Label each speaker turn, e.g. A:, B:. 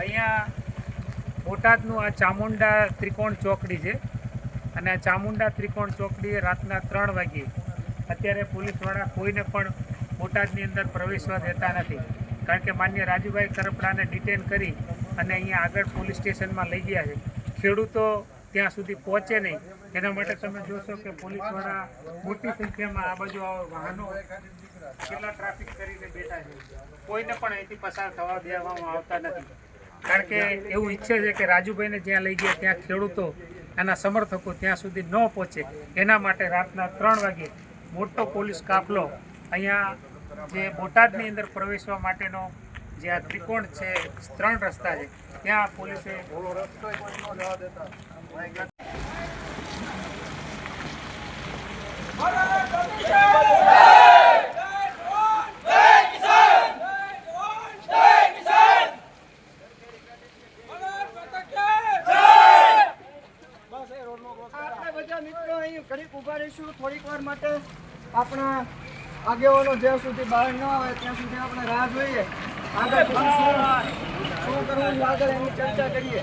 A: અહીંયા બોટાદનું આ ચામુંડા ત્રિકોણ ચોકડી છે અને આ ચામુંડા ત્રિકોણ ચોકડીએ રાતના 3 વાગ્યે અત્યારે પોલીસવાળા કોઈને પણ બોટાદની અંદર પ્રવેશવા દેતા નથી, કારણ કે માન્ય રાજુભાઈ કરપડાને ડિટેન કરી અને અહીંયા આગળ પોલીસ સ્ટેશનમાં લઈ ગયા છે. ખેડૂતો ત્યાં સુધી પહોંચે નહીં એના માટે તમે જોશો કે પોલીસવાળા મોટી સંખ્યામાં આ બાજુ વાહનો કેટલા ટ્રાફિક કરીને બેઠા છે. કોઈને પણ અહીંથી પસાર થવા દેવામાં આવતા નથી, કારણ કે એવું ઈચ્છે છે કે રાજુભાઈને જ્યાં લઈ ગયા ત્યાં ખેડૂતો એના સમર્થકો ત્યાં સુધી ન પહોંચે. એના માટે રાતના 3 વાગે મોટો પોલીસ કાફલો અહીંયા જે બોટાદની અંદર પ્રવેશવા માટેનો જે આ ત્રિકોણ છે, 3 રસ્તા છે, ત્યાં પોલીસે
B: થોડીક વાર માટે આપણા આગેવાનો જ્યાં સુધી બહાર ન આવે ત્યાં સુધી આપણે રાહ જોઈએ. આગળ શું કરવું આગળ એની ચર્ચા કરીએ.